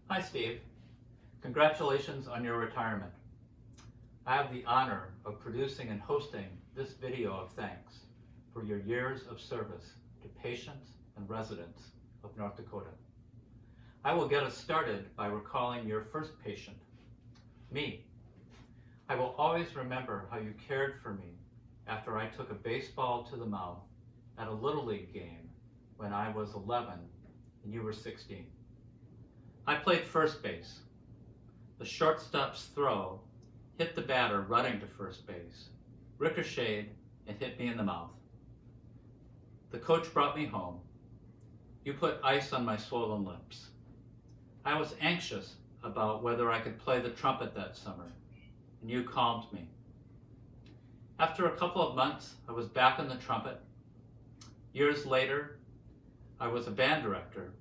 Hi, Steve. Congratulations on your retirement. I have the honor of producing and hosting this video of thanks for your years of service to patients and residents of North Dakota. I will get us started by recalling your first patient, me. I will always remember how you cared for me after I took a baseball to the mouth at a Little League game when I was 11 and you were 16. I played first base. The shortstop's throw hit the batter running to first base, ricocheted, and hit me in the mouth. The coach brought me home. You put ice on my swollen lips. I was anxious about whether I could play the trumpet that summer, and you calmed me. After a couple of months, I was back on the trumpet. Years later, I was a band director,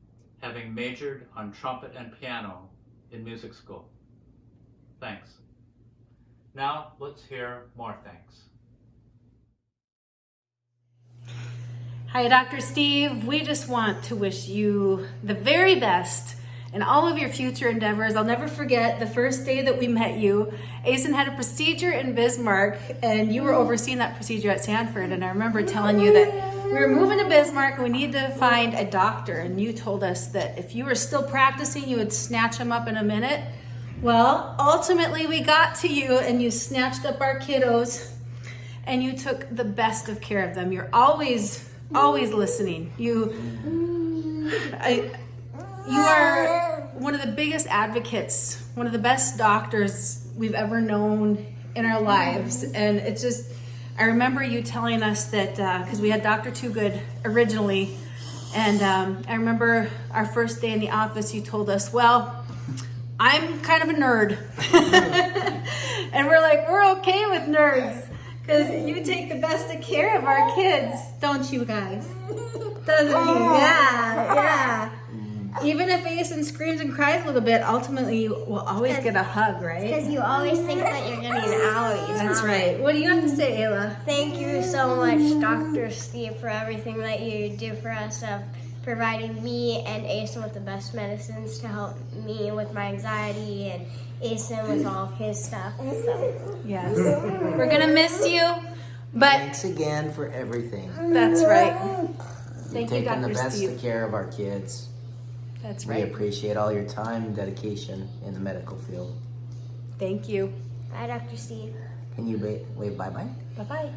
having majored on trumpet and piano in music school. Thanks. Now let's hear more thanks. Hi, Dr. Steve. We just want to wish you the very best in all of your future endeavors. I'll never forget the first day that we met you. Asen had a procedure in Bismarck, and you were overseeing that procedure at Sanford, and I remember telling you that we were moving to Bismarck and we need to find a doctor, and you told us that if you were still practicing, you would snatch him up in a minute. Well, ultimately we got to you and you snatched up our kiddos and you took the best of care of them. You're always listening. You are one of the biggest advocates, one of the best doctors we've ever known in our lives. And it's just, I remember you telling us that, because we had Dr. Too Good originally, and I remember our first day in the office, you told us, well, I'm kind of a nerd. And we're like, we're okay with nerds, because you take the best of care of our kids, don't you guys? Doesn't he? Yeah. Even if Asen screams and cries a little bit, ultimately we'll always get a hug, right? Because you always think that you're getting owies. That's right. What do you have to say, Ayla? Thank you so much, Dr. Steve, for everything that you do for us, of providing me and Asen with the best medicines to help me with my anxiety and Asen with all of his stuff. So. Yes. We're going to miss you, but... Thanks again for everything. That's right. Thank you, Taking Dr. the best Steve. of care of our kids. That's We right. appreciate all your time and dedication in the medical field. Thank you. Bye, Dr. Steve. Can you wave bye-bye? Bye-bye.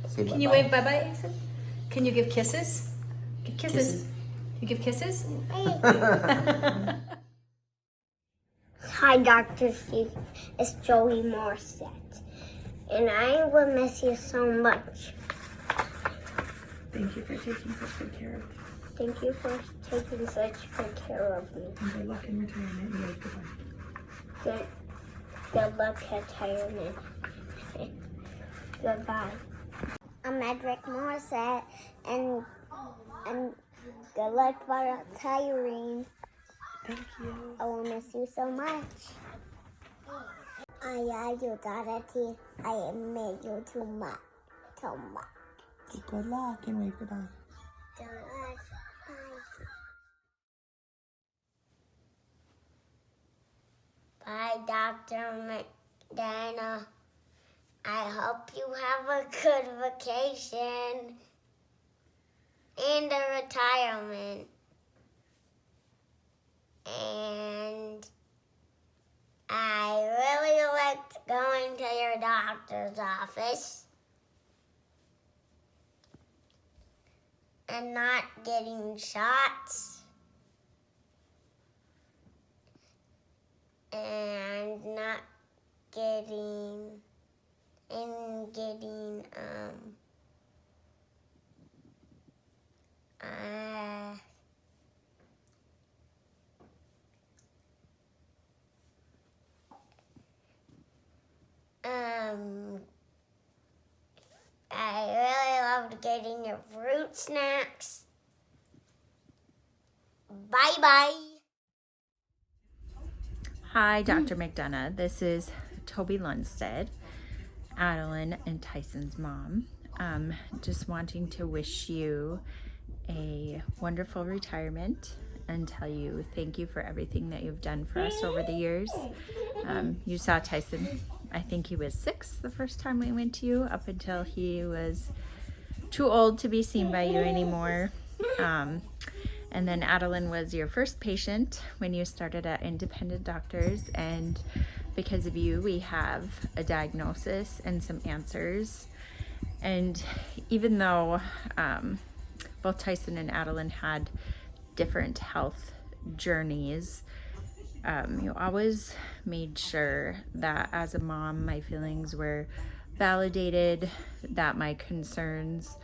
Say Can you wave bye-bye, Asen? Can you give kisses? Give kisses. Kisses. You give kisses? Hi, Dr. Steve. It's Joey Morissette. And I will miss you so much. Thank you for taking such good care of me. Thank you for taking such good care of me. And good luck in retirement. And goodbye. Good luck at retirement. Goodbye. I'm Edric Morissette, and good luck for retiring. Thank you. I will miss you so much. I love you, Dorothy. I miss you too much. So much. Good luck and wave goodbye. Good luck. Bye. Bye, Dr. McDonough. I hope you have a good vacation and a retirement. And I really liked going to your doctor's office and not getting shots and not getting I really loved getting your fruit snacks. Bye-bye. Hi, Dr. McDonough. This is Toby Lundstead, Adeline and Tyson's mom. Just wanting to wish you a wonderful retirement and tell you thank you for everything that you've done for us over the years. You saw Tyson, I think he was 6 the first time we went to you, up until he was too old to be seen by you anymore. And then Adeline was your first patient when you started at Independent Doctors, and because of you we have a diagnosis and some answers. And even though both Tyson and Adeline had different health journeys, you always made sure that as a mom my feelings were validated, that my concerns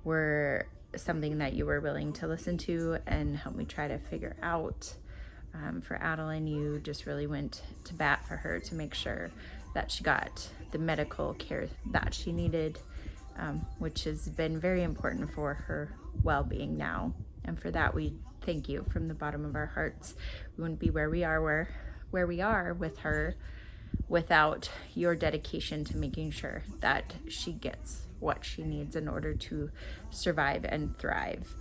were something that you were willing to listen to and help me try to figure out. For Adeline, you just really went to bat for her to make sure that she got the medical care that she needed, which has been very important for her well-being now. And for that, we thank you from the bottom of our hearts. We wouldn't be where we are with her without your dedication to making sure that she gets what she needs in order to survive and thrive.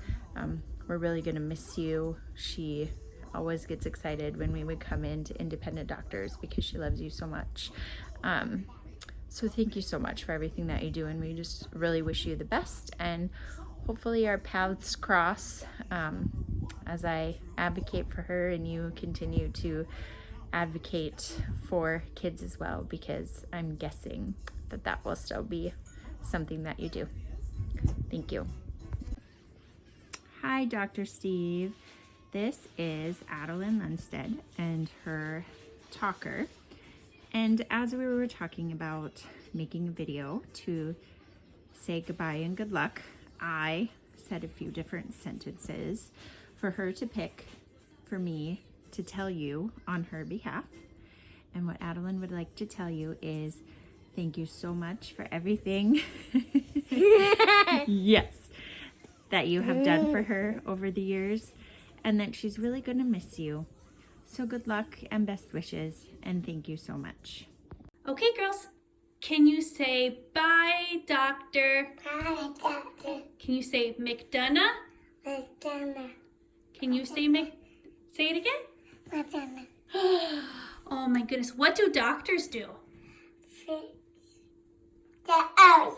We're really gonna miss you. She always gets excited when we would come into Independent Doctors because she loves you so much. So thank you so much for everything that you do, and we just really wish you the best, and hopefully our paths cross as I advocate for her and you continue to advocate for kids as well, because I'm guessing that that will still be something that you do. Thank you. Hi, Dr. Steve. This is Adeline Lundstead and her talker. And as we were talking about making a video to say goodbye and good luck, I said a few different sentences for her to pick for me to tell you on her behalf. And what Adeline would like to tell you is thank you so much for everything yes, that you have done for her over the years, and that she's really going to miss you. So good luck and best wishes, and thank you so much. Okay, girls, can you say bye, doctor? Bye, doctor. Can you say McDonough? McDonough. Can you say say it again? McDonough. Oh my goodness, what do doctors do? The owies.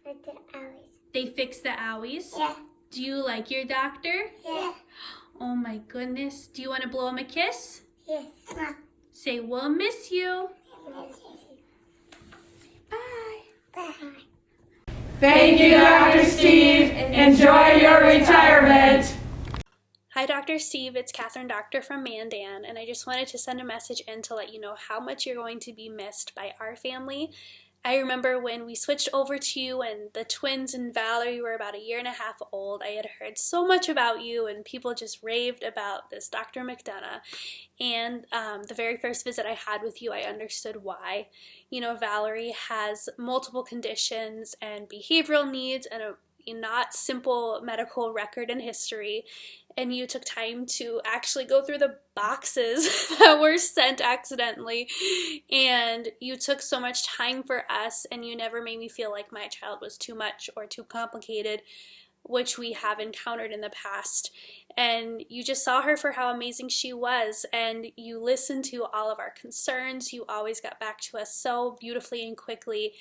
With the owies. They fix the owies? Yeah. Do you like your doctor? Yeah. Oh my goodness, do you want to blow him a kiss? Yes. Say, we'll miss you. Bye. Thank you, Dr. Steve. Enjoy your retirement. Hi, Dr. Steve. It's Catherine Doctor from Mandan, and I just wanted to send a message in to let you know how much you're going to be missed by our family. I remember when we switched over to you and the twins and Valerie were about 1.5 years old, I had heard so much about you and people just raved about this Dr. McDonough. And the very first visit I had with you, I understood why. You know, Valerie has multiple conditions and behavioral needs and a not simple medical record and history, and you took time to actually go through the boxes that were sent accidentally, and you took so much time for us, and you never made me feel like my child was too much or too complicated, which we have encountered in the past. And you just saw her for how amazing she was, and you listened to all of our concerns. You always got back to us so beautifully and quickly.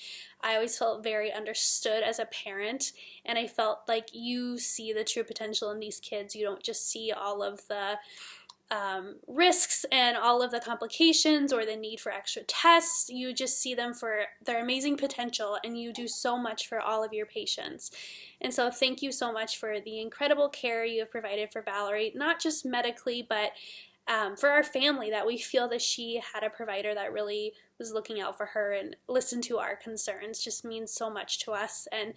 I always felt very understood as a parent, and I felt like you see the true potential in these kids. You don't just see all of the risks and all of the complications or the need for extra tests. You just see them for their amazing potential, and you do so much for all of your patients. And so thank you so much for the incredible care you have provided for Valerie, not just medically, but for our family, that we feel that she had a provider that really was looking out for her and listened to our concerns. Just means so much to us. And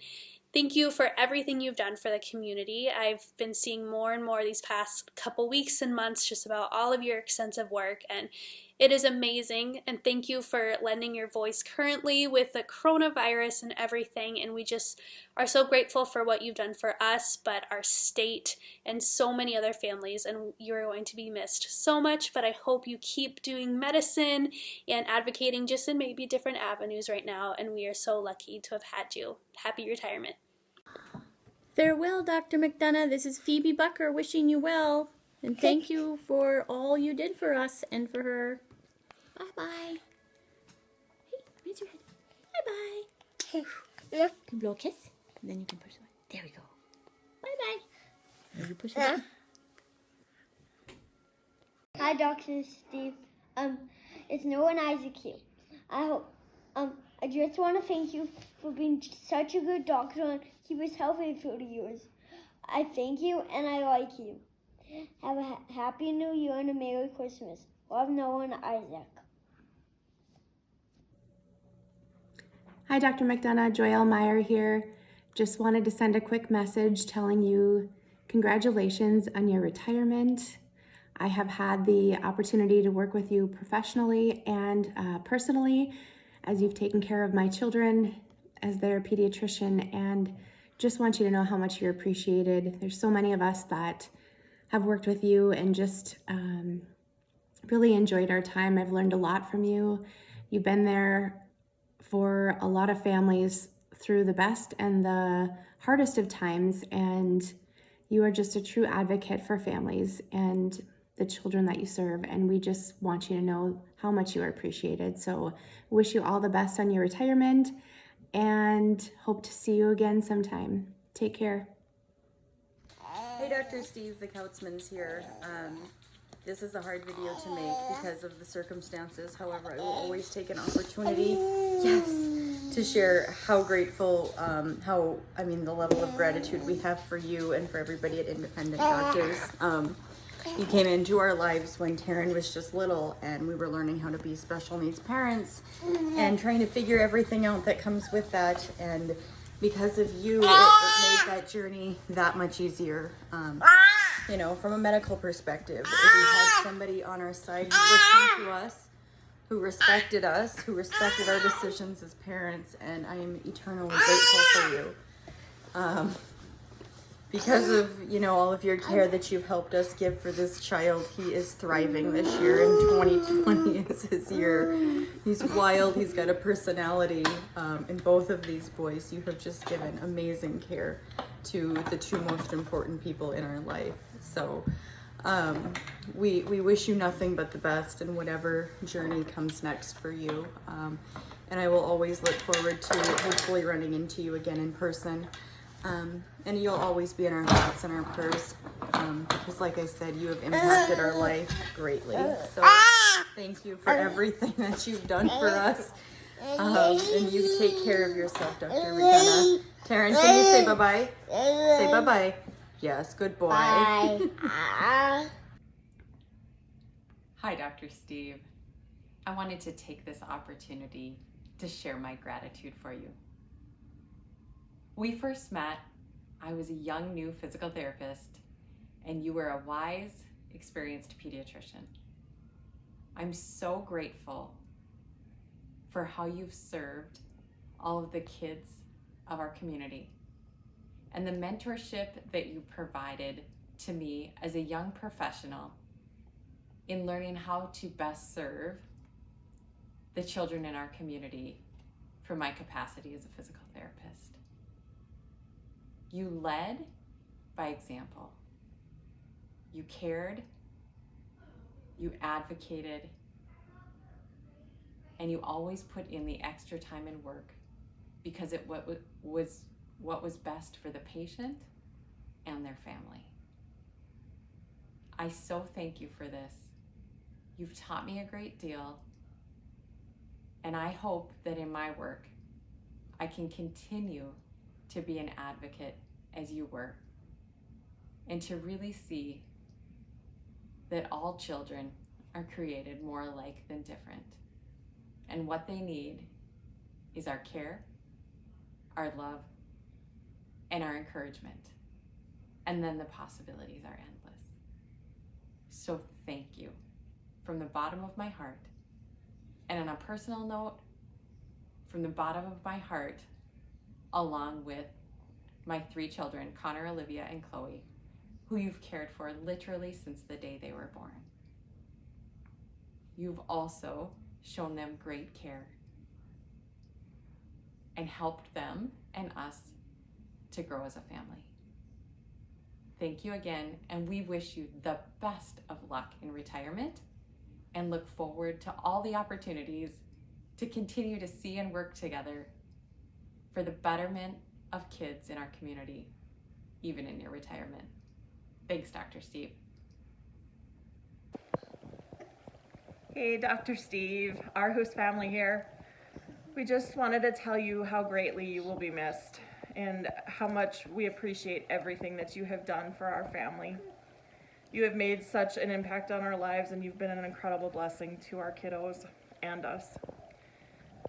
thank you for everything you've done for the community. I've been seeing more and more these past couple weeks and months just about all of your extensive work, and it is amazing. And thank you for lending your voice currently with the coronavirus and everything, and we just are so grateful for what you've done for us, but our state and so many other families, and you're going to be missed so much. But I hope you keep doing medicine and advocating just in maybe different avenues right now, and we are so lucky to have had you. Happy retirement. Farewell, Dr. McDonough. This is Phoebe Bucker wishing you well. And thank you for all you did for us and for her. Bye-bye. Hey, raise your head. Bye-bye. You can blow a kiss, and then you can push it. There we go. Bye-bye. Now you push it. Hi, Dr. Steve. It's Noah and Isaac here. I just want to thank you for being such a good doctor and keep us healthy through the years. I thank you and I like you. Have a happy New Year and a Merry Christmas. Love, Noah and Isaac. Hi, Dr. McDonough, Joelle Meyer here. Just wanted to send a quick message telling you congratulations on your retirement. I have had the opportunity to work with you professionally and personally as you've taken care of my children as their pediatrician, and just want you to know how much you're appreciated. There's so many of us that have worked with you and just really enjoyed our time. I've learned a lot from you. You've been there for a lot of families through the best and the hardest of times, and you are just a true advocate for families and the children that you serve, and we just want you to know how much you are appreciated. So wish you all the best on your retirement and hope to see you again sometime. Take care. Hey, Dr. Steve, the Kautzman's here. This is a hard video to make because of the circumstances. However, I will always take an opportunity, to share how grateful, the level of gratitude we have for you and for everybody at Independent Doctors. You came into our lives when Taryn was just little, and we were learning how to be special needs parents and trying to figure everything out that comes with that. And because of you, it made that journey that much easier. From a medical perspective, we had somebody on our side who listened to us, who respected us, who respected our decisions as parents, and I am eternally grateful for you. Because of, all of your care that you've helped us give for this child, he is thriving this year, and 2020 is his year. He's wild, he's got a personality, and both of these boys, you have just given amazing care to the two most important people in our life. So we wish you nothing but the best in whatever journey comes next for you. And I will always look forward to hopefully running into you again in person. And you'll always be in our thoughts and our prayers, because like I said, you have impacted our life greatly. So thank you for everything that you've done for us. And you take care of yourself, Dr. McDonough. Taryn, can you say bye-bye? Say bye-bye. Yes, good boy. Bye. Hi, Dr. Steve. I wanted to take this opportunity to share my gratitude for you. We first met, I was a young new physical therapist, and you were a wise, experienced pediatrician. I'm so grateful for how you've served all of the kids of our community and the mentorship that you provided to me as a young professional in learning how to best serve the children in our community from my capacity as a physical therapist. You led by example. You cared, you advocated, and you always put in the extra time and work because it was what was best for the patient and their family. I so thank you for this. You've taught me a great deal, and I hope that in my work, I can continue to be an advocate as you were, and to really see that all children are created more alike than different. And what they need is our care, our love, and our encouragement. And then the possibilities are endless. So thank you from the bottom of my heart. And on a personal note, from the bottom of my heart, along with my 3 children, Connor, Olivia, and Chloe, who you've cared for literally since the day they were born. You've also shown them great care and helped them and us to grow as a family. thank you again, and we wish you the best of luck in retirement and look forward to all the opportunities to continue to see and work together for the betterment of kids in our community, even in your retirement. Thanks, Dr. Steve. Hey, Dr. Steve, our host family here. We just wanted to tell you how greatly you will be missed and how much we appreciate everything that you have done for our family. You have made such an impact on our lives, and you've been an incredible blessing to our kiddos and us.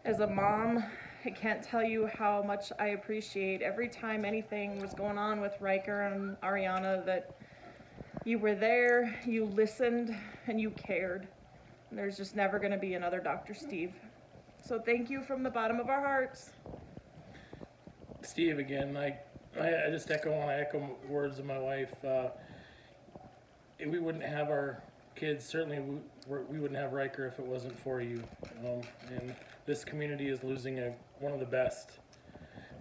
As a mom, I can't tell you how much I appreciate every time anything was going on with Riker and Ariana that you were there, you listened, and you cared. And there's just never going to be another Dr. Steve. So thank you from the bottom of our hearts. Steve, again, I just want to echo words of my wife. We wouldn't have our kids, certainly we wouldn't have Riker if it wasn't for you. And this community is losing one of the best.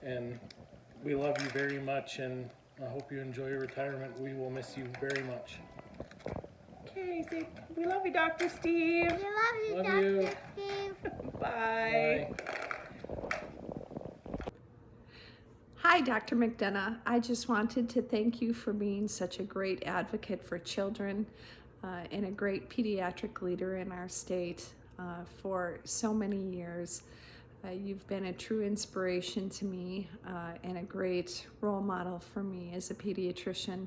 And we love you very much, and I hope you enjoy your retirement. We will miss you very much. Okay, we love you, Dr. Steve. We love you, Dr. Steve. Bye. Hi, Dr. McDonough. I just wanted to thank you for being such a great advocate for children and a great pediatric leader in our state for so many years. You've been a true inspiration to me and a great role model for me as a pediatrician.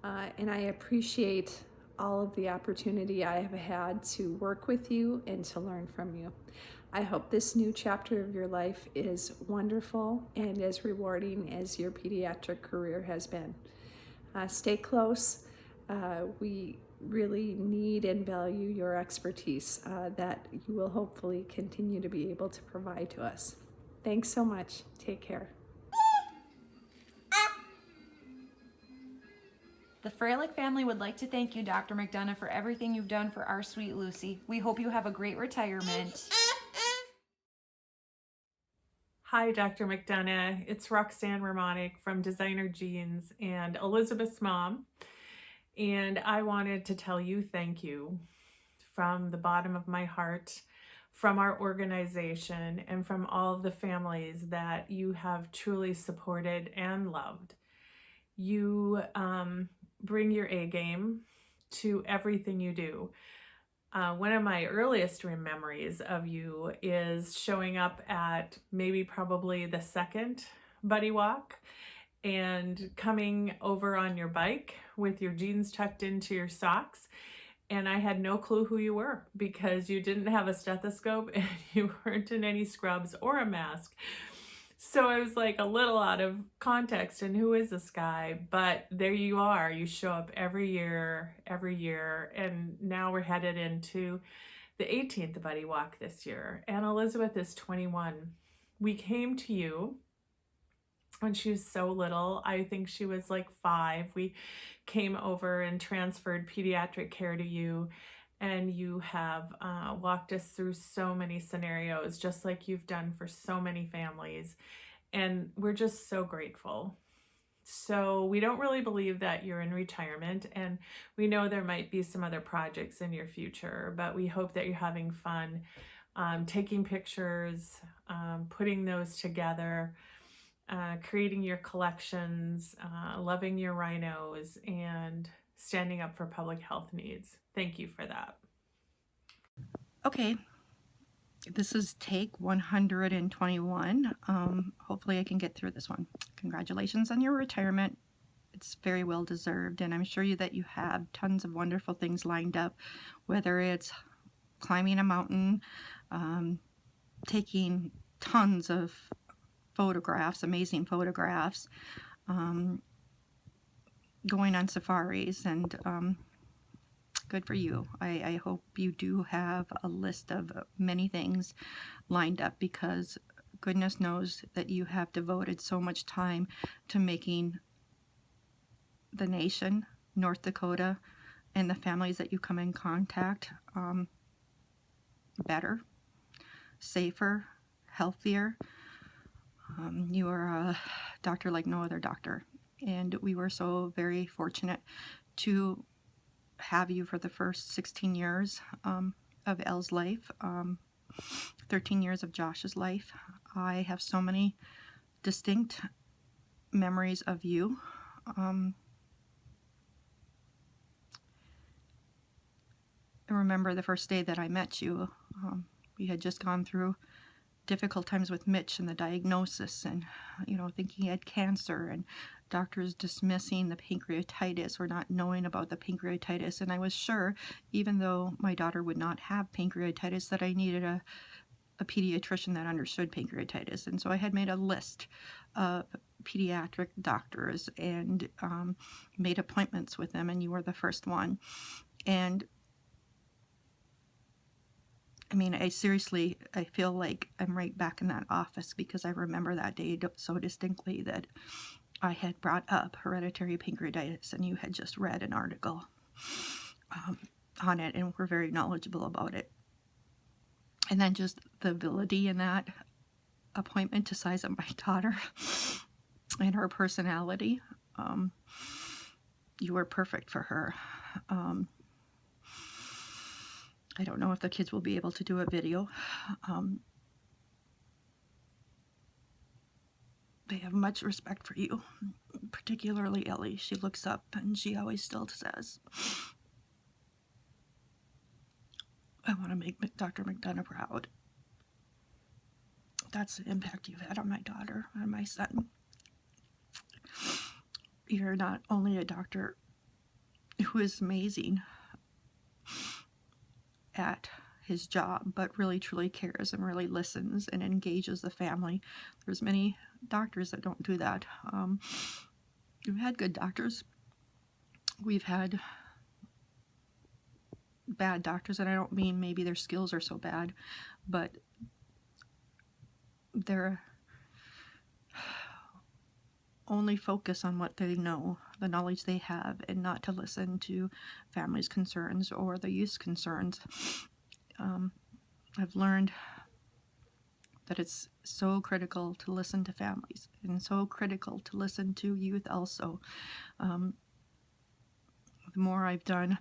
And I appreciate all of the opportunity I have had to work with you and to learn from you. I hope this new chapter of your life is wonderful and as rewarding as your pediatric career has been. Stay close. We really need and value your expertise that you will hopefully continue to be able to provide to us. Thanks so much. Take care. The Freilich family would like to thank you, Dr. McDonough, for everything you've done for our sweet Lucy. We hope you have a great retirement. Hi, Dr. McDonough. It's Roxanne Romanek from Designer Jeans and Elizabeth's mom. And I wanted to tell you thank you from the bottom of my heart, from our organization, and from all of the families that you have truly supported and loved. You bring your A game to everything you do. One of my earliest memories of you is showing up at probably the second buddy walk and coming over on your bike with your jeans tucked into your socks. And I had no clue who you were because you didn't have a stethoscope and you weren't in any scrubs or a mask. So I was like a little out of context and who is this guy? But there you are, you show up every year, and now we're headed into the 18th Buddy Walk this year. And Elizabeth is 21. We came to you when she was so little. I think she was like 5. We came over and transferred pediatric care to you. And you have walked us through so many scenarios, just like you've done for so many families. And we're just so grateful. So we don't really believe that you're in retirement. And we know there might be some other projects in your future, but we hope that you're having fun taking pictures, putting those together, creating your collections, loving your rhinos, and standing up for public health needs. Thank you for that. Okay, this is take 121. Hopefully I can get through this one. Congratulations on your retirement. It's very well deserved, and I'm sure that you have tons of wonderful things lined up, whether it's climbing a mountain, taking tons of photographs, amazing photographs, going on safaris, and good for you. I hope you do have a list of many things lined up, because goodness knows that you have devoted so much time to making the nation, North Dakota, and the families that you come in contact better, safer, healthier. You are a doctor like no other doctor. And we were so very fortunate to have you for the first 16 years of Elle's life, 13 years of Josh's life. I have so many distinct memories of you. I remember the first day that I met you. We had just gone through difficult times with Mitch and the diagnosis, and thinking he had cancer, and doctors dismissing the pancreatitis or not knowing about the pancreatitis. And I was sure, even though my daughter would not have pancreatitis, that I needed a pediatrician that understood pancreatitis. And so I had made a list of pediatric doctors and made appointments with them, and you were the first one. And I mean, I feel like I'm right back in that office, because I remember that day so distinctly that I had brought up hereditary pancreatitis, and you had just read an article on it and were very knowledgeable about it. And then just the ability in that appointment to size up my daughter and her personality. You were perfect for her. I don't know if the kids will be able to do a video. They have much respect for you, particularly Ellie. She looks up and she always still says, I want to make Dr. McDonough proud. That's the impact you've had on my daughter and my son. You're not only a doctor who is amazing at his job, but really truly cares and really listens and engages the family. There's many doctors that don't do that. We've had good doctors. We've had bad doctors, and I don't mean maybe their skills are so bad, but they're only focus on what they know, the knowledge they have, and not to listen to families' concerns or the youth's concerns. I've learned that it's so critical to listen to families, and so critical to listen to youth also. The more I've done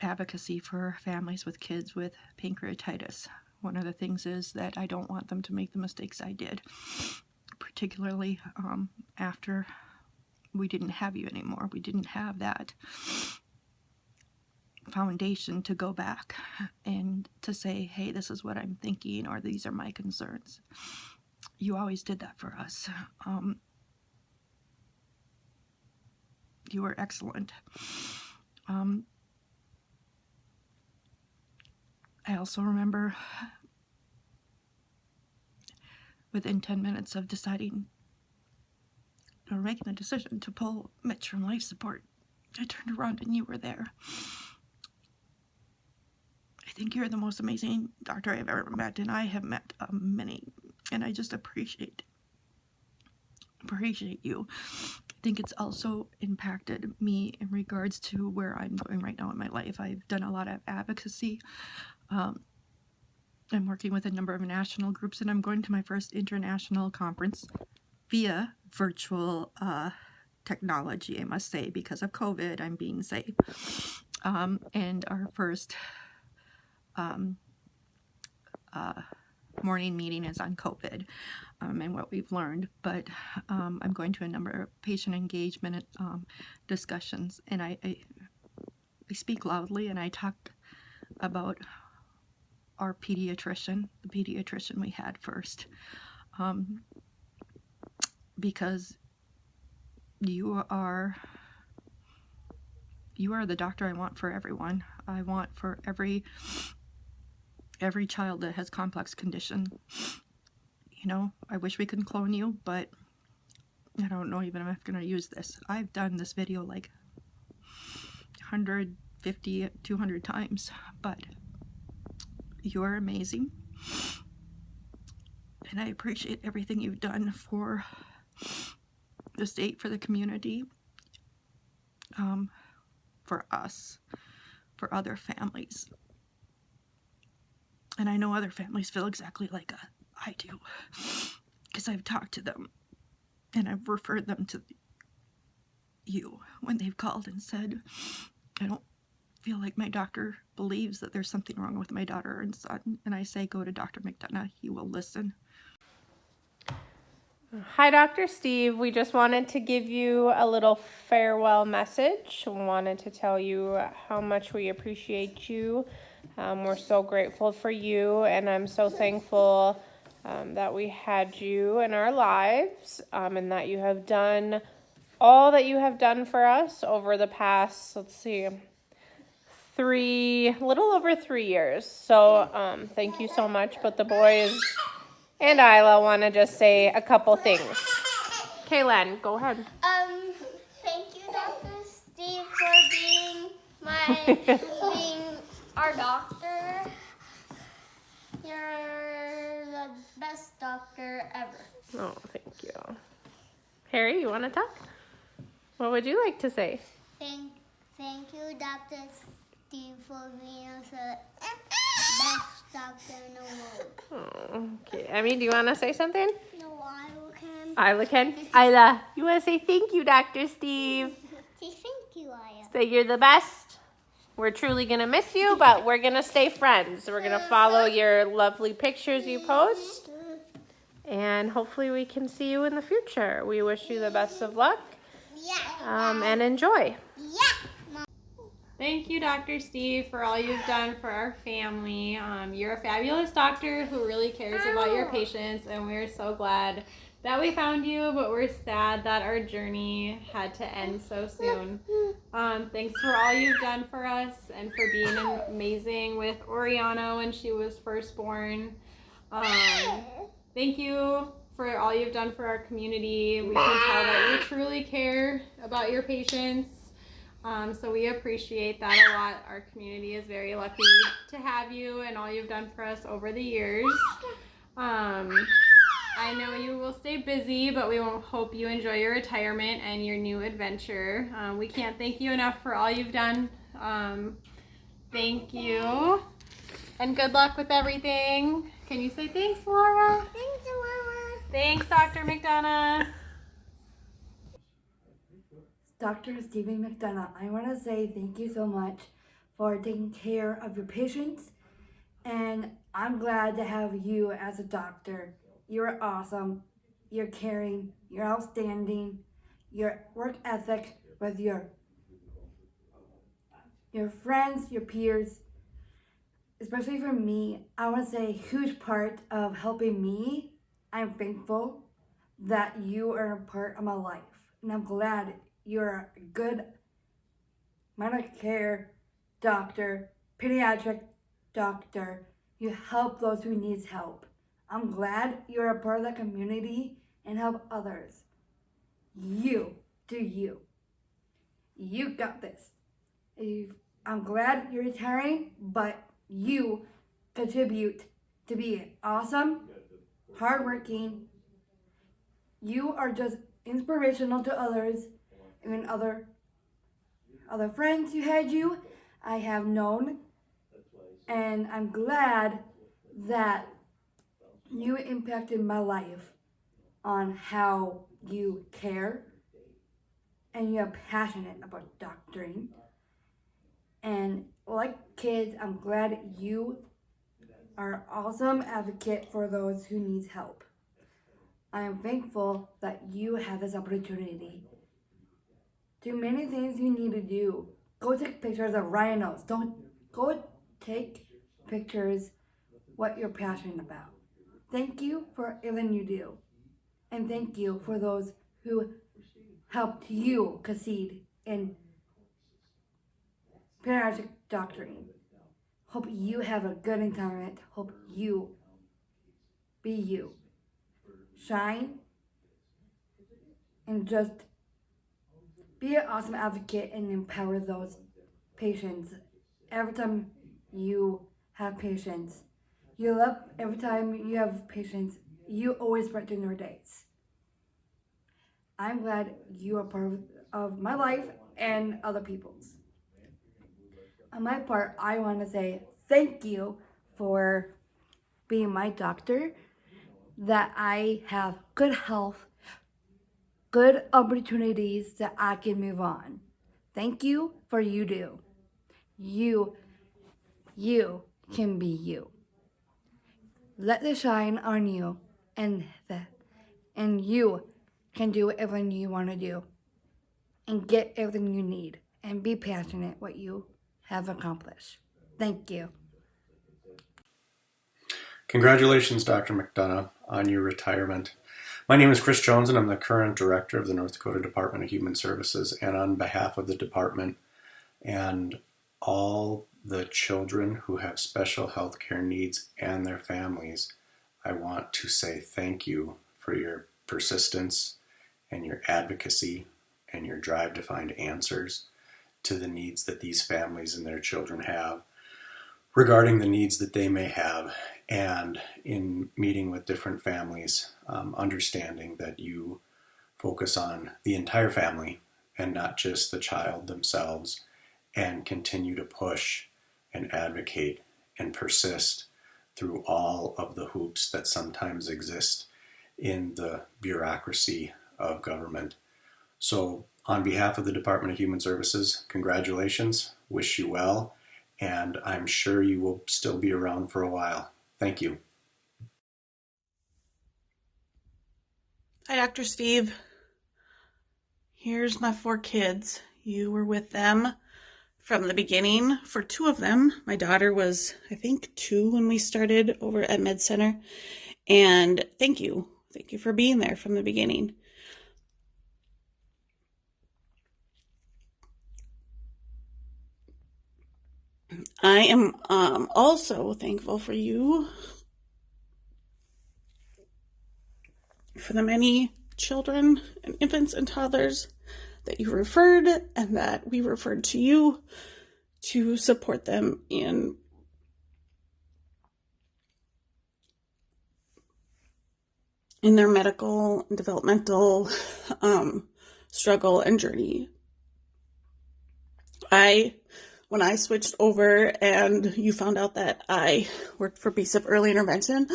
advocacy for families with kids with pancreatitis, one of the things is that I don't want them to make the mistakes I did, particularly after we didn't have you anymore. We didn't have that foundation to go back and to say, hey, this is what I'm thinking, or these are my concerns. You always did that for us. You were excellent. I also remember within 10 minutes of deciding or making the decision to pull Mitch from life support, I turned around and you were there. I think you're the most amazing doctor I've ever met, and I have met many, and I just appreciate you. I think it's also impacted me in regards to where I'm going right now in my life. I've done a lot of advocacy. I'm working with a number of national groups, and I'm going to my first international conference via virtual technology, I must say, because of COVID. I'm being safe. And our first morning meeting is on COVID and what we've learned. But I'm going to a number of patient engagement discussions, and I speak loudly, and I talk about our pediatrician, the pediatrician we had first, because you are the doctor I want for everyone. I want for every child that has complex condition. You know, I wish we could clone you, but I don't know even if I'm going to use this. I've done this video like 150, 200 times, but you're amazing. And I appreciate everything you've done for the state, for the community, for us, for other families. And I know other families feel exactly like I do, because I've talked to them and I've referred them to you when they've called and said, I don't feel like my doctor believes that there's something wrong with my daughter and son. And I say, go to Dr. McDonough. He will listen. Hi, Dr. Steve. We just wanted to give you a little farewell message. Wanted to tell you how much we appreciate you. We're so grateful for you, and I'm so thankful that we had you in our lives, and that you have done all that you have done for us over the past, little over 3 years. So thank you so much. But the boys and Isla want to just say a couple things. Kaylin, go ahead. Thank you, Dr. Steve, for being our doctor. You're the best doctor ever. Oh, thank you. Harry, you want to talk? What would you like to say? Thank you, Dr. Steve, for being the best doctor in the world. Oh, okay. Emmy, do you want to say something? No, Isla can. Isla can? Isla, you want to say thank you, Dr. Steve? Say thank you, Isla. Say you're the best. We're truly going to miss you, but we're going to stay friends. We're going to follow your lovely pictures you post. And hopefully we can see you in the future. We wish you the best of luck. And enjoy. Thank you, Dr. Steve, for all you've done for our family. You're a fabulous doctor who really cares about your patients, and we're so glad that we found you, but we're sad that our journey had to end so soon. Thanks for all you've done for us and for being amazing with Oriana when she was first born. Thank you for all you've done for our community. We can tell that you truly care about your patients. So we appreciate that a lot. Our community is very lucky to have you and all you've done for us over the years. I know you will stay busy, but we hope you enjoy your retirement and your new adventure. We can't thank you enough for all you've done. Thank you. And good luck with everything. Can you say thanks, Laura? Thanks, Laura. Thanks, Dr. McDonough. Dr. Stephen McDonough, I want to say thank you so much for taking care of your patients, and I'm glad to have you as a doctor. You're awesome, you're caring, you're outstanding, your work ethic with your friends, your peers, especially for me, I want to say a huge part of helping me. I'm thankful that you are a part of my life, and I'm glad you're a good medical care doctor, pediatric doctor. You help those who need help. I'm glad you're a part of the community and help others. You do you. You got this. I'm glad you're retiring, but you contribute to being awesome, hardworking. You are just inspirational to others. Even other friends I have known, and I'm glad that you impacted my life on how you care and you're passionate about doctoring. And like kids, I'm glad you are an awesome advocate for those who need help. I am thankful that you have this opportunity. Too many things you need to do. Go take pictures of rhinos. Go take pictures what you're passionate about. Thank you for everything you do. And thank you for those who helped you succeed in pediatric doctoring. Hope you have a good retirement. Hope you be you. Shine and just be an awesome advocate and empower those patients. Every time you have patients, you love every time you have patients, you always brighten your days. I'm glad you are part of my life and other people's. On my part, I want to say thank you for being my doctor, that I have good health, good opportunities that I can move on. Thank you for you do. You can be you. Let the shine on you, and you can do whatever you want to do and get everything you need and be passionate what you have accomplished. Thank you. Congratulations, Dr. McDonough, on your retirement. My name is Chris Jones, and I'm the current director of the North Dakota Department of Human Services. And on behalf of the department and all the children who have special health care needs and their families, I want to say thank you for your persistence and your advocacy and your drive to find answers to the needs that these families and their children have regarding the needs that they may have, and in meeting with different families, understanding that you focus on the entire family and not just the child themselves, and continue to push and advocate and persist through all of the hoops that sometimes exist in the bureaucracy of government. So on behalf of the Department of Human Services, congratulations, wish you well, and I'm sure you will still be around for a while. Thank you. Hi, Dr. Steve. Here's my 4 kids. You were with them from the beginning for 2 of them. My daughter was, I think, 2 when we started over at Med Center. And thank you. Thank you for being there from the beginning. I am also thankful for you, for the many children and infants and toddlers that you referred and that we referred to you to support them in their medical and developmental struggle and journey. When I switched over and you found out that I worked for BSIP Early Intervention,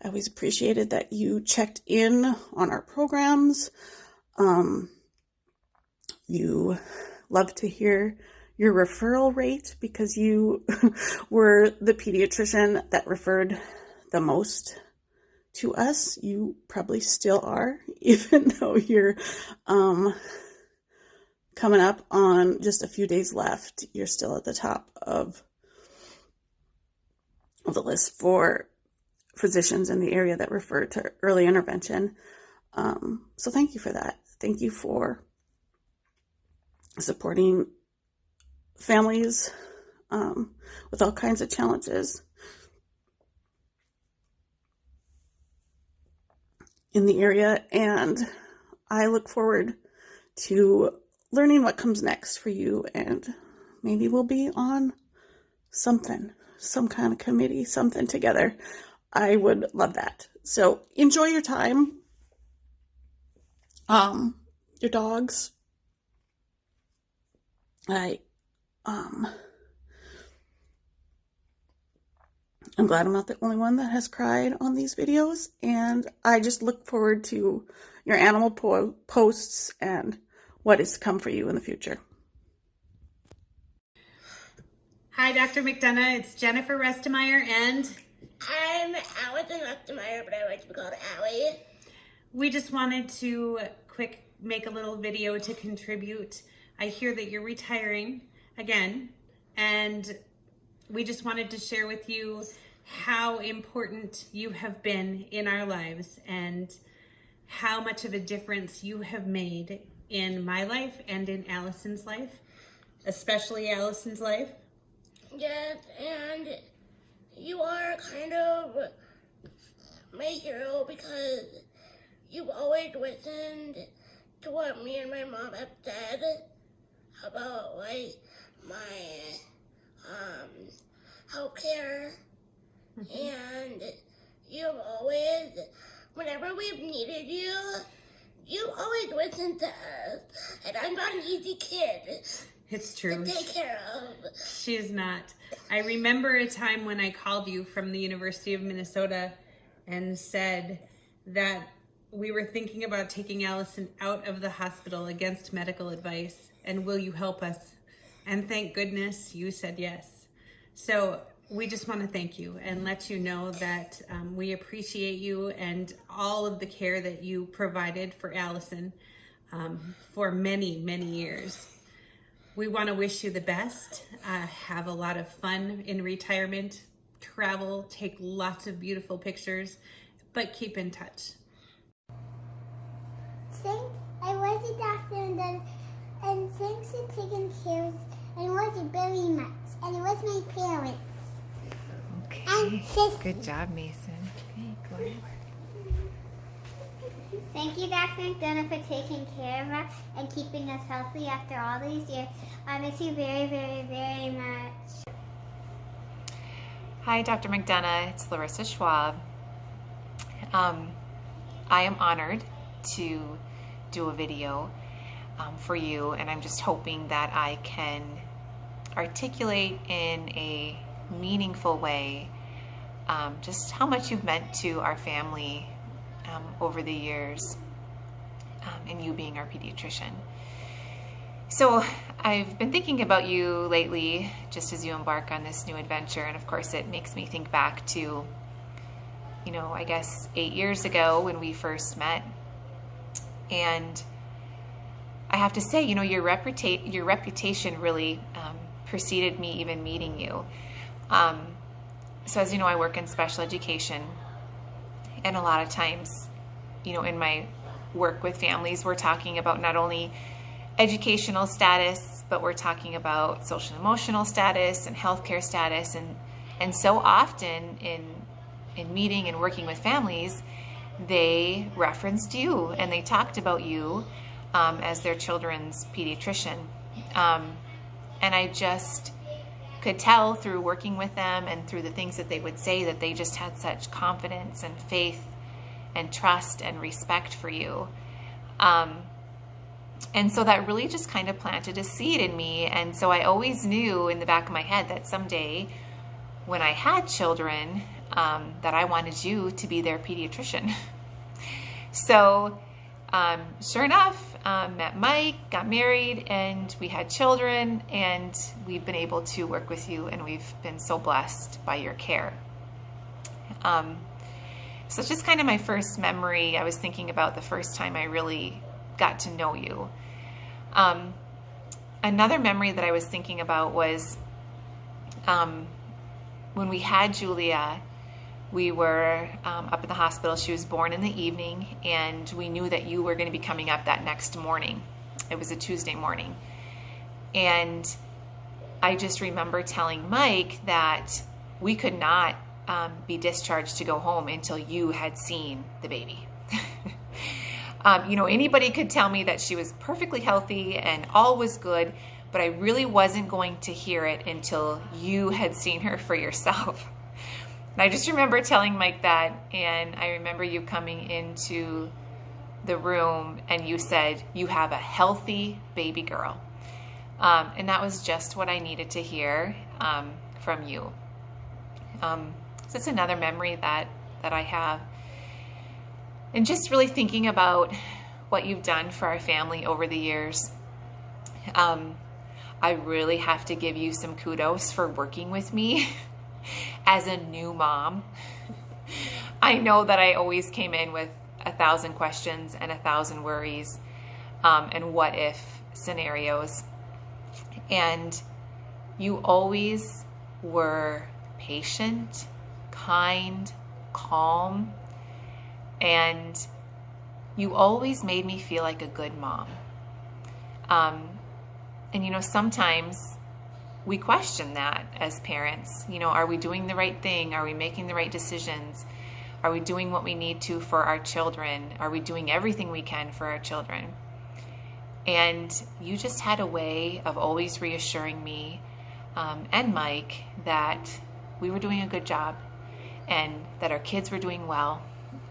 I always appreciated that you checked in on our programs. You love to hear your referral rate because you were the pediatrician that referred the most to us. You probably still are, even though you're coming up on just a few days left. You're still at the top of the list for physicians in the area that refer to early intervention. So thank you for that. Thank you for supporting families with all kinds of challenges in the area. And I look forward to learning what comes next for you, and maybe we'll be on some kind of committee, something together. I would love that. So enjoy your time. Your dogs. I'm glad I'm not the only one that has cried on these videos, and I just look forward to your animal posts and what is to come for you in the future. Hi, Dr. McDonough. It's Jennifer Restemeyer, and I'm Allison Restemeyer, but I like to be called Allie. we just wanted to make a little video to contribute. I hear that you're retiring again, and we just wanted to share with you how important you have been in our lives and how much of a difference you have made in my life and in Allison's life, especially Allison's life. Yes, and you are kind of my hero because you've always listened to what me and my mom have said about like my healthcare, and you've always, whenever we've needed you, you've always listened to us, and I'm not an easy kid. It's true. To take care of. She's not. I remember a time when I called you from the University of Minnesota and said that we were thinking about taking Allison out of the hospital against medical advice, and will you help us? And thank goodness you said yes. So we just want to thank you and let you know that we appreciate you and all of the care that you provided for Allison for many, many years. We want to wish you the best. Have a lot of fun in retirement. Travel, take lots of beautiful pictures, but keep in touch. I was a doctor and thanks for taking care of and it wasn't very much. And it was my parents. Okay. And sister. Good job, Mason. Okay, go ahead. Thank you, Dr. McDonough, for taking care of us and keeping us healthy after all these years. I miss you very, very, very much. Hi, Dr. McDonough. It's Larissa Schwab. I am honored to do a video for you, and I'm just hoping that I can articulate in a meaningful way just how much you've meant to our family over the years, and you being our pediatrician. So I've been thinking about you lately, just as you embark on this new adventure, and of course it makes me think back to, you know, I guess 8 years ago when we first met. And I have to say, you know, your reputation really preceded me even meeting you. So as you know, I work in special education, and a lot of times, you know, in my work with families, we're talking about not only educational status, but we're talking about social and emotional status and healthcare status, and so often in meeting and working with families, they referenced you and they talked about you as their children's pediatrician. And I just could tell through working with them and through the things that they would say that they just had such confidence and faith and trust and respect for you. And so that really just kind of planted a seed in me. And so I always knew in the back of my head that someday when I had children, that I wanted you to be their pediatrician. So sure enough, met Mike, got married, and we had children, and we've been able to work with you, and we've been so blessed by your care. So it's just kind of my first memory. I was thinking about the first time I really got to know you. Another memory that I was thinking about was when we had Julia. We were up in the hospital. She was born in the evening, and we knew that you were going to be coming up that next morning. It was a Tuesday morning. And I just remember telling Mike that we could not be discharged to go home until you had seen the baby. You know, anybody could tell me that she was perfectly healthy and all was good, but I really wasn't going to hear it until you had seen her for yourself. And I just remember telling Mike that, and I remember you coming into the room and you said, "You have a healthy baby girl." And that was just what I needed to hear from you. So it's another memory that I have. And just really thinking about what you've done for our family over the years. I really have to give you some kudos for working with me as a new mom. I know that I always came in with 1,000 questions and 1,000 worries and what if scenarios. And you always were patient, kind, calm, and you always made me feel like a good mom. And you know, sometimes we question that as parents. You know, are we doing the right thing? Are we making the right decisions? Are we doing what we need to for our children? Are we doing everything we can for our children? And you just had a way of always reassuring me and Mike that we were doing a good job and that our kids were doing well.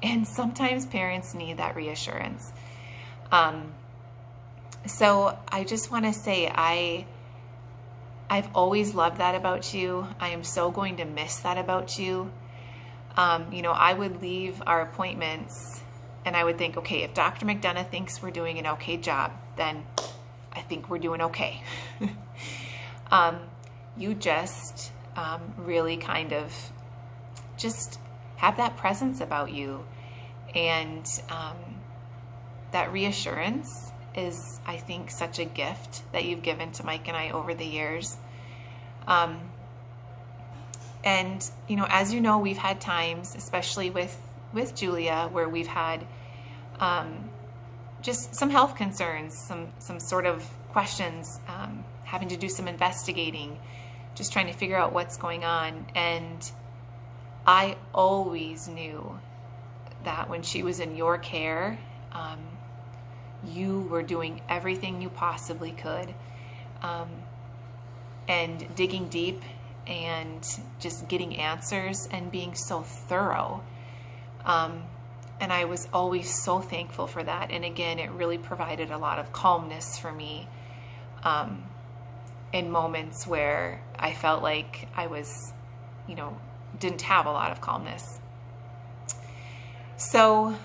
And sometimes parents need that reassurance. So I just want to say I've always loved that about you. I am so going to miss that about you. You know, I would leave our appointments And I would think, okay, if Dr. McDonough thinks we're doing an okay job, then I think we're doing okay. You just really kind of just have that presence about you. And that reassurance is, I think, such a gift that you've given to Mike and I over the years. And, you know, as you know, we've had times, especially with Julia, where we've had just some health concerns, some sort of questions, having to do some investigating, just trying to figure out what's going on. And I always knew that when she was in your care, you were doing everything you possibly could, and digging deep and just getting answers and being so thorough. And I was always so thankful for that. And again, it really provided a lot of calmness for me in moments where I felt like I was, you know, didn't have a lot of calmness. So,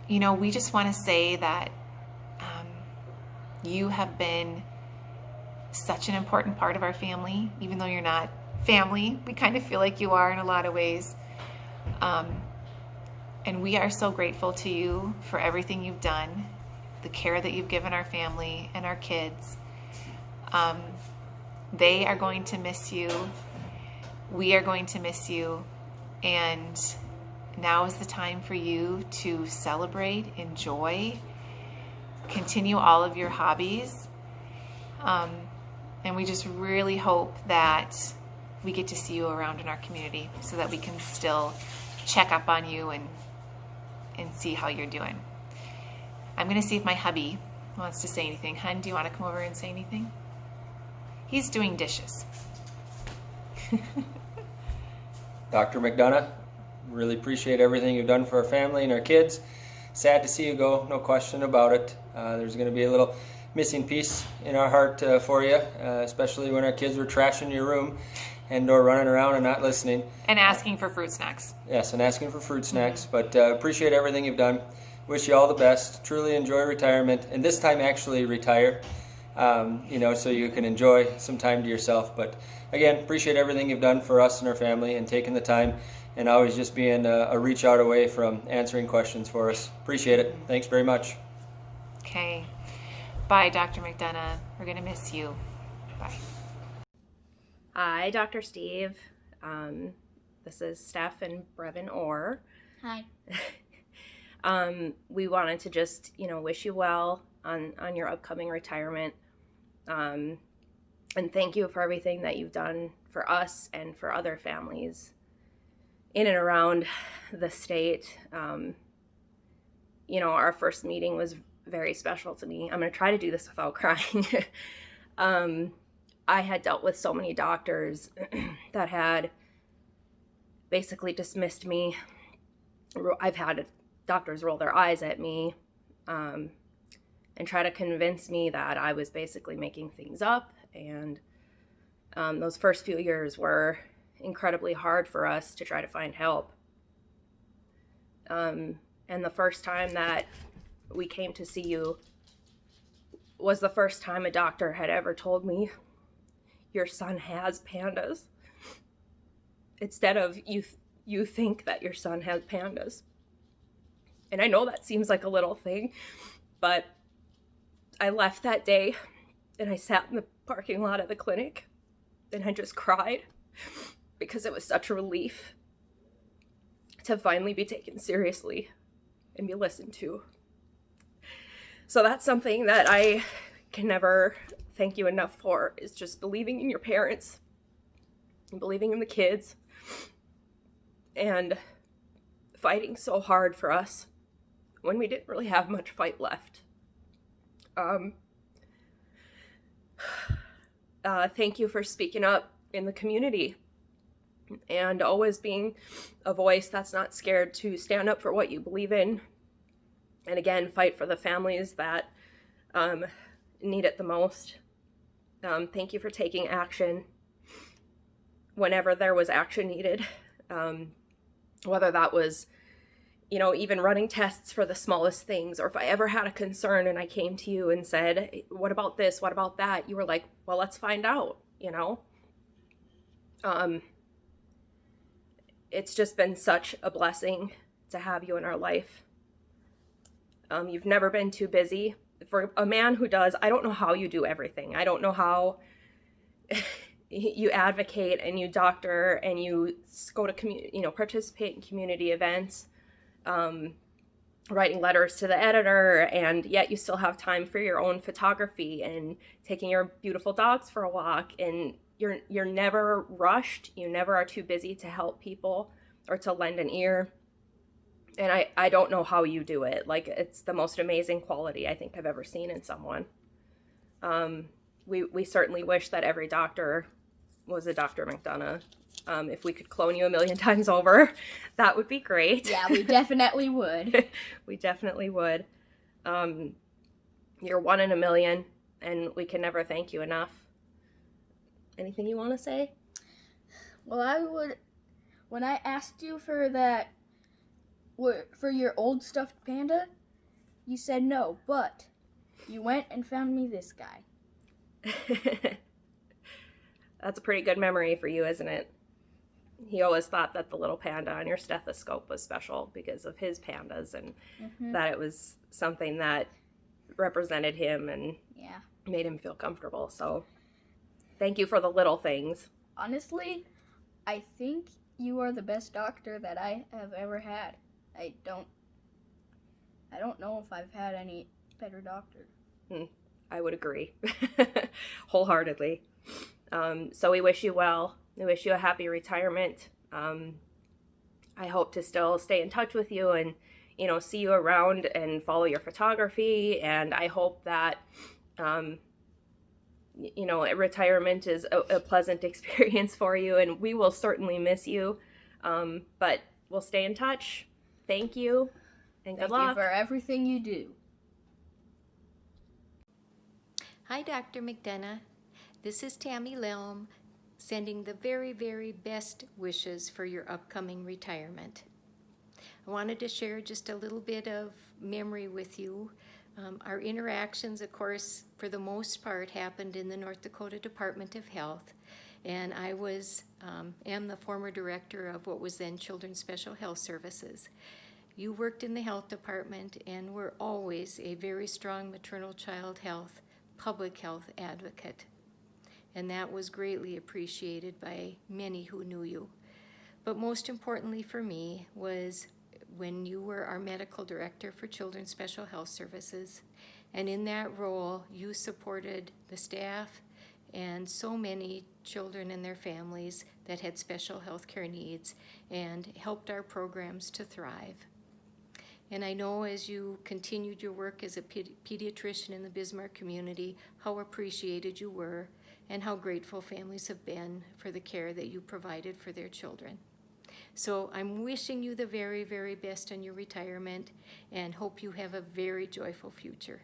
you know, we just want to say that you have been such an important part of our family. Even though you're not family, we kind of feel like you are in a lot of ways. And we are so grateful to you for everything you've done, the care that you've given our family and our kids. They are going to miss you. We are going to miss you. And now is the time for you to celebrate, enjoy, continue all of your hobbies. And we just really hope that we get to see you around in our community so that we can still check up on you and see how you're doing. I'm going to see if my hubby wants to say anything. Hun, do you want to come over and say anything? He's doing dishes. Dr. McDonough, really appreciate everything you've done for our family and our kids. Sad to see you go, no question about it. There's going to be a little missing piece in our heart for you, especially when our kids were trashing your room and or running around and not listening. And asking for fruit snacks. Yes, and asking for fruit snacks. But appreciate everything you've done. Wish you all the best. Truly enjoy retirement. And this time actually retire, you know, so you can enjoy some time to yourself. But again, appreciate everything you've done for us and our family and taking the time and always just being a reach out away from answering questions for us. Appreciate it. Thanks very much. Okay. Bye, Dr. McDonough. We're going to miss you. Bye. Hi, Dr. Steve. This is Steph and Brevin Orr. Hi. We wanted to just, you know, wish you well on your upcoming retirement. And thank you for everything that you've done for us and for other families in and around the state. You know, our first meeting was very special to me. I'm going to try to do this without crying. I had dealt with so many doctors that had basically dismissed me. I've had doctors roll their eyes at me and try to convince me that I was basically making things up. And those first few years were incredibly hard for us to try to find help. And the first time that we came to see you was the first time a doctor had ever told me, your son has pandas, instead of you think that your son has pandas. And I know that seems like a little thing, but I left that day and I sat in the parking lot of the clinic and I just cried because it was such a relief to finally be taken seriously and be listened to. So that's something that I can never thank you enough for, is just believing in your parents and believing in the kids and fighting so hard for us when we didn't really have much fight left. Thank you for speaking up in the community and always being a voice that's not scared to stand up for what you believe in. And again, fight for the families that need it the most. Thank you for taking action whenever there was action needed. Whether that was, you know, even running tests for the smallest things, or if I ever had a concern and I came to you and said, what about this? What about that? You were like, well, let's find out, you know? It's just been such a blessing to have you in our life. You've never been too busy. For a man who does, I don't know how you do everything. I don't know how you advocate and you doctor and you go to participate in community events, writing letters to the editor, and yet you still have time for your own photography and taking your beautiful dogs for a walk, and you're never rushed. You never are too busy to help people or to lend an ear. And I don't know how you do it. Like, it's the most amazing quality I think I've ever seen in someone. We certainly wish that every doctor was a Dr. McDonough. If we could clone you 1,000,000 times over, that would be great. Yeah, we definitely would. We definitely would. You're 1 in 1,000,000, and we can never thank you enough. Anything you want to say? Well, when I asked you for that, for your old stuffed panda, you said no, but you went and found me this guy. That's a pretty good memory for you, isn't it? He always thought that the little panda on your stethoscope was special because of his pandas, and that it was something that represented him and made him feel comfortable. So thank you for the little things. Honestly, I think you are the best doctor that I have ever had. I don't know if I've had any better doctor. I would agree. Wholeheartedly. So we wish you well. We wish you a happy retirement. I hope to still stay in touch with you and, you know, see you around and follow your photography. And I hope that, you know, retirement is a pleasant experience for you, and we will certainly miss you. But we'll stay in touch. Thank you, and good luck. Thank you for everything you do. Hi, Dr. McDonough. This is Tammy Lelm, sending the very, very best wishes for your upcoming retirement. I wanted to share just a little bit of memory with you. Our interactions, of course, for the most part, happened in the North Dakota Department of Health, and I am the former director of what was then Children's Special Health Services. You worked in the health department and were always a very strong maternal child health, public health advocate, and that was greatly appreciated by many who knew you. But most importantly for me was when you were our medical director for Children's Special Health Services, and in that role you supported the staff and so many children and their families that had special health care needs and helped our programs to thrive. And I know as you continued your work as a pediatrician in the Bismarck community, how appreciated you were and how grateful families have been for the care that you provided for their children. So I'm wishing you the very, very best on your retirement and hope you have a very joyful future.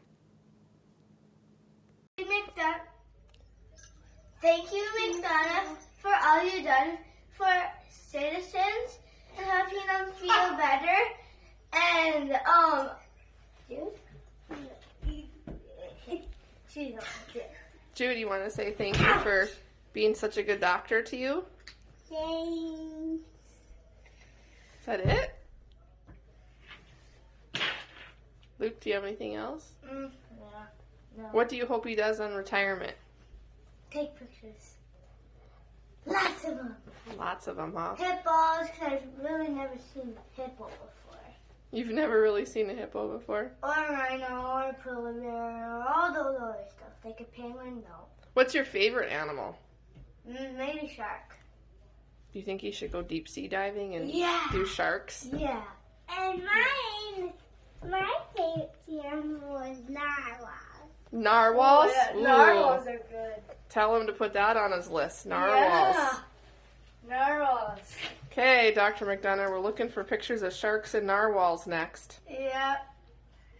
Thank you, McDonough, for all you've done for citizens and helping them feel better. And, Jude, you want to say thank you for being such a good doctor to you? Thanks. Is that it? Luke, do you have anything else? No. What do you hope he does on retirement? Take pictures. Lots of them. Lots of them, huh? Hippos, because I've really never seen a hippo before. You've never really seen a hippo before? Or a rhino, or a polar bear, or all those other stuff. Like a penguin, no. What's your favorite animal? Maybe shark. Do you think you should go deep sea diving and do sharks? Yeah. And my favorite animal is narwhals. Narwhals? Oh, yeah. Ooh. Narwhals are good. Tell him to put that on his list. Narwhals. Yeah. Narwhals. Okay, Dr. McDonough, we're looking for pictures of sharks and narwhals next. Yeah.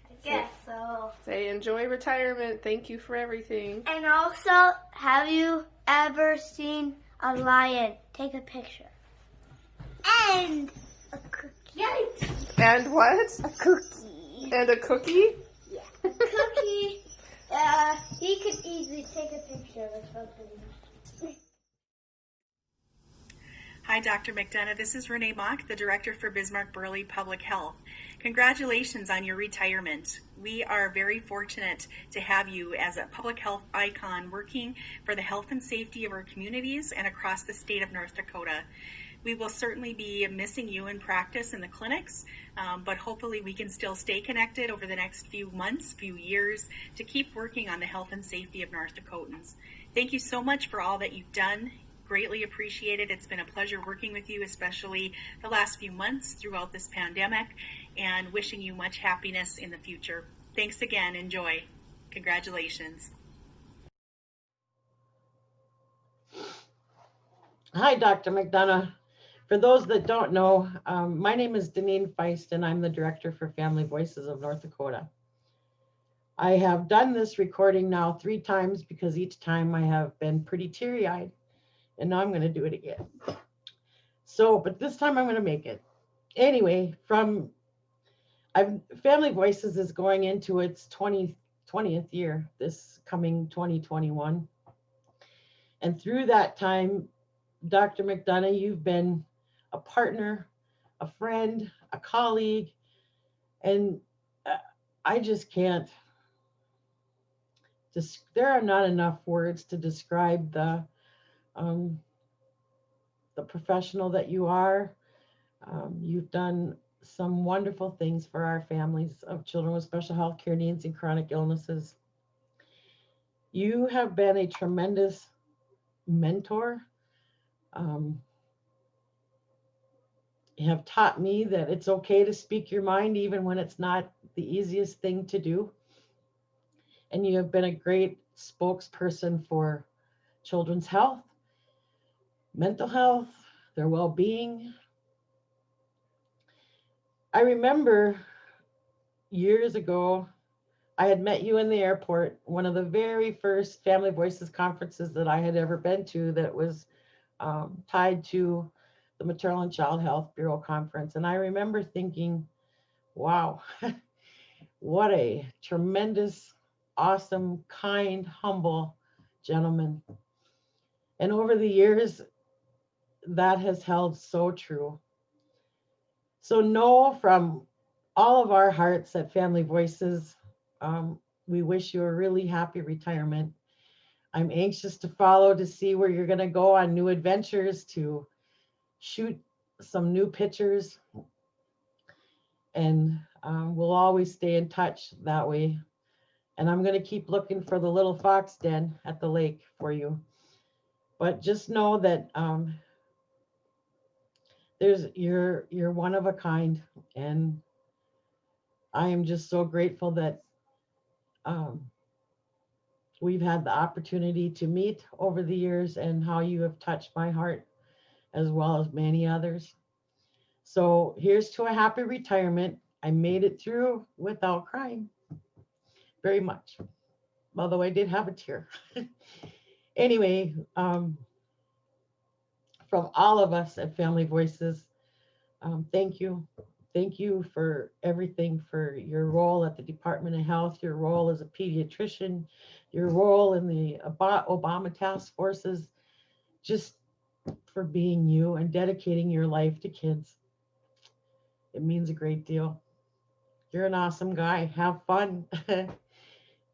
I guess so. Say, enjoy retirement. Thank you for everything. And also, have you ever seen a lion? Take a picture. And a cookie. Yikes! And what? A cookie. And a cookie? Yeah. A cookie. He could easily take a picture of something. Hi, Dr. McDonough. This is Renee Mock, the Director for Bismarck-Burley Public Health. Congratulations on your retirement. We are very fortunate to have you as a public health icon working for the health and safety of our communities and across the state of North Dakota. We will certainly be missing you in practice in the clinics, but hopefully we can still stay connected over the next few months, few years, to keep working on the health and safety of North Dakotans. Thank you so much for all that you've done. Greatly appreciated. It's been a pleasure working with you, especially the last few months throughout this pandemic, and wishing you much happiness in the future. Thanks again. Enjoy. Congratulations. Hi, Dr. McDonough. For those that don't know, my name is Deneen Feist, and I'm the Director for Family Voices of North Dakota. I have done this recording now 3 times because each time I have been pretty teary-eyed. And now I'm going to do it again. But this time I'm going to make it. Anyway, Family Voices is going into its 20th year, this coming 2021. And through that time, Dr. McDonough, you've been a partner, a friend, a colleague, and I just can't. There are not enough words to describe the professional that you are. You've done some wonderful things for our families of children with special health care needs and chronic illnesses. You have been a tremendous mentor. You have taught me that it's okay to speak your mind even when it's not the easiest thing to do. And you have been a great spokesperson for children's health, mental health, their well-being. I remember years ago, I had met you in the airport, one of the very first Family Voices conferences that I had ever been to that was tied to the Maternal and Child Health Bureau conference. And I remember thinking, wow, what a tremendous, awesome, kind, humble gentleman. And over the years, that has held so true. So know from all of our hearts at Family Voices, we wish you a really happy retirement. I'm anxious to follow to see where you're going to go on new adventures, to shoot some new pictures. And we'll always stay in touch that way. And I'm going to keep looking for the little fox den at the lake for you. But just know that you're one of a kind, and I am just so grateful that we've had the opportunity to meet over the years, and how you have touched my heart as well as many others. So here's to a happy retirement. I made it through without crying very much, although I did have a tear. Anyway, from all of us at Family Voices, thank you. Thank you for everything, for your role at the Department of Health, your role as a pediatrician, your role in the Obama task forces, just for being you and dedicating your life to kids. It means a great deal. You're an awesome guy. Have fun.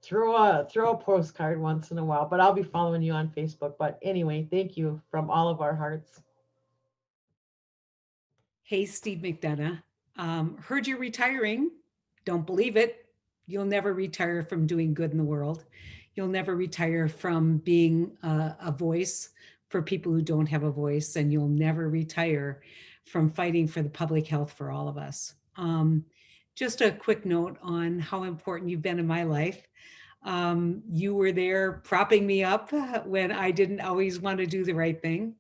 Throw a postcard once in a while, but I'll be following you on Facebook. But anyway, thank you from all of our hearts. Hey, Steve McDonough. Heard you're retiring. Don't believe it. You'll never retire from doing good in the world. You'll never retire from being a voice for people who don't have a voice, and you'll never retire from fighting for the public health for all of us. Just a quick note on how important you've been in my life. You were there propping me up when I didn't always want to do the right thing.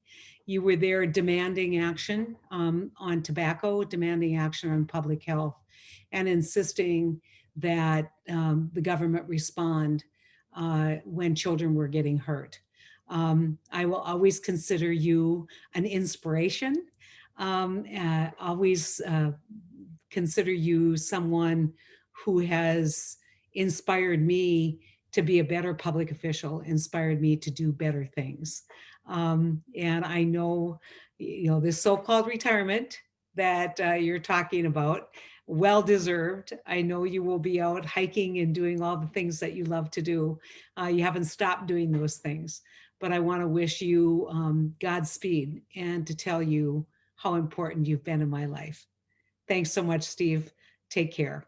You were there demanding action on tobacco, demanding action on public health, and insisting that the government respond when children were getting hurt. I will always consider you an inspiration. Always consider you someone who has inspired me to be a better public official, inspired me to do better things. And I know, this so-called retirement that you're talking about, well deserved. I know you will be out hiking and doing all the things that you love to do. You haven't stopped doing those things, but I want to wish you Godspeed and to tell you how important you've been in my life. Thanks so much, Steve. Take care.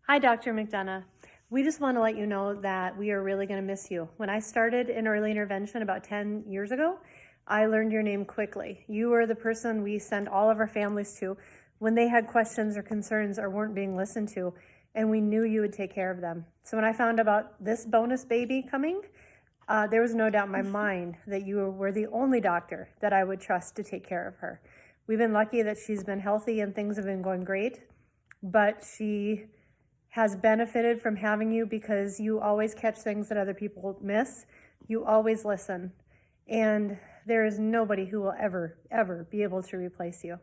Hi, Dr. McDonough. We just want to let you know that we are really going to miss you. When I started in early intervention about 10 years ago, I learned your name quickly. You were the person we sent all of our families to when they had questions or concerns or weren't being listened to, and we knew you would take care of them. So when I found about this bonus baby coming, there was no doubt in my mind that you were the only doctor that I would trust to take care of her. We've been lucky that she's been healthy and things have been going great, but she has benefited from having you because you always catch things that other people miss. You always listen. And there is nobody who will ever be able to replace you.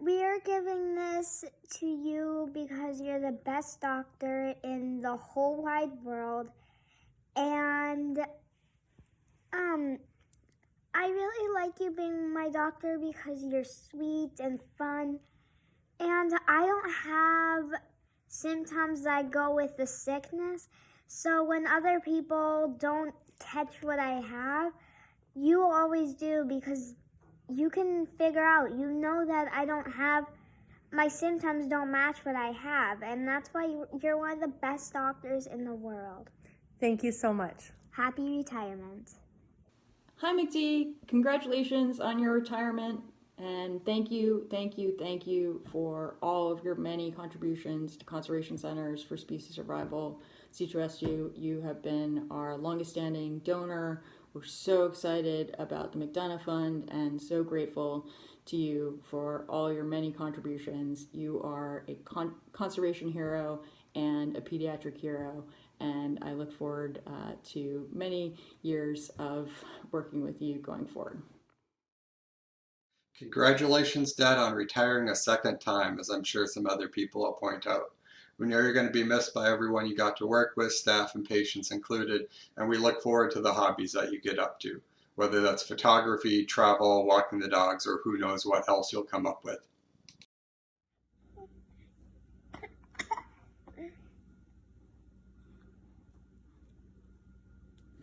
We are giving this to you because you're the best doctor in the whole wide world. And I really like you being my doctor because you're sweet and fun. And I don't have symptoms that go with the sickness. So when other people don't catch what I have, you always do because you can figure out, you know that I don't have, my symptoms don't match what I have. And that's why you're one of the best doctors in the world. Thank you so much. Happy retirement. Hi, McD. Congratulations on your retirement. And thank you for all of your many contributions to conservation centers for species survival. C2SU, you have been our longest standing donor. We're so excited about the McDonough Fund and so grateful to you for all your many contributions. You are a conservation hero and a pediatric hero, and I look forward to many years of working with you going forward. Congratulations, Dad, on retiring a second time, as I'm sure some other people will point out. We know you're going to be missed by everyone you got to work with, staff and patients included, and we look forward to the hobbies that you get up to, whether that's photography, travel, walking the dogs, or who knows what else you'll come up with.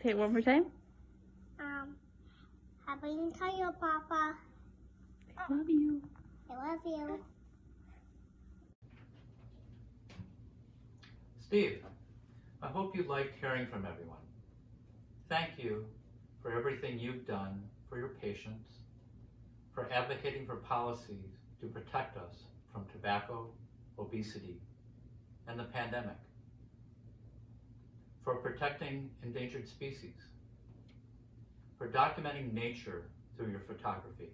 Say it one more time. Happy New Year, Papa. I love you. I love you. Steve, I hope you liked hearing from everyone. Thank you for everything you've done for your patients, for advocating for policies to protect us from tobacco, obesity, and the pandemic, for protecting endangered species, for documenting nature through your photography,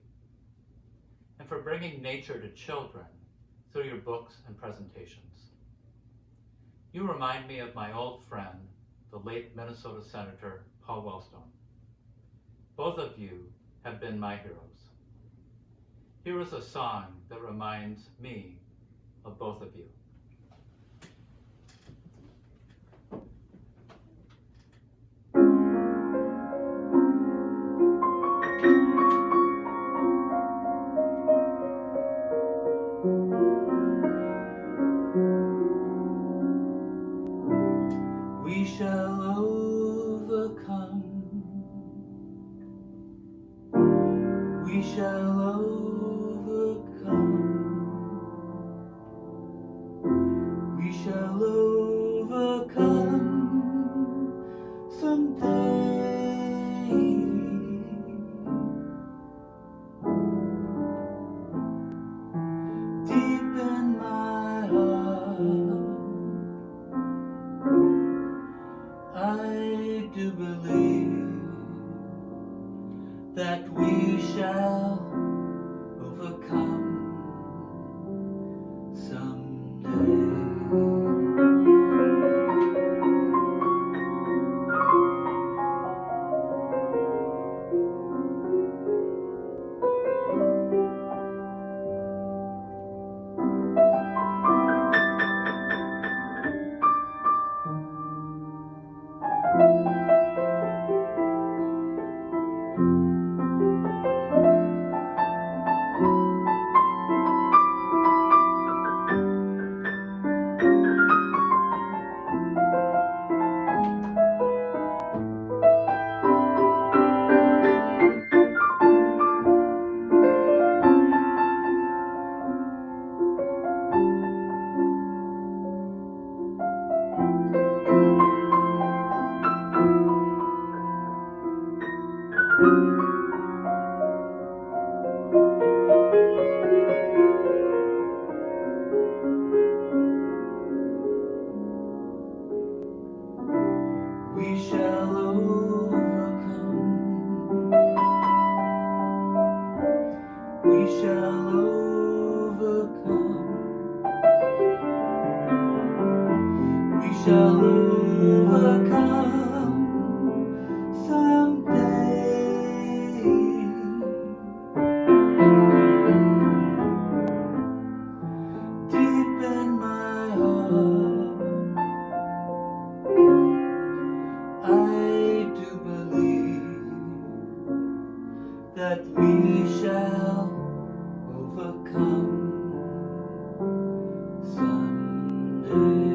and for bringing nature to children through your books and presentations. You remind me of my old friend, the late Minnesota Senator Paul Wellstone. Both of you have been my heroes. Here is a song that reminds me of both of you. We shall overcome. We shall overcome. We shall overcome someday. Deep in my heart, I do believe that we shall overcome someday. We shall overcome. We shall overcome. We shall overcome someday. Deep in my heart, I do believe that we shall overcome someday.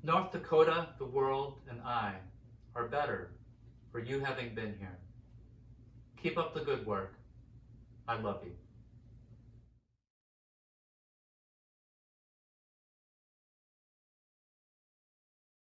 North Dakota, the world, and I are better for you having been here. Keep up the good work. I love you.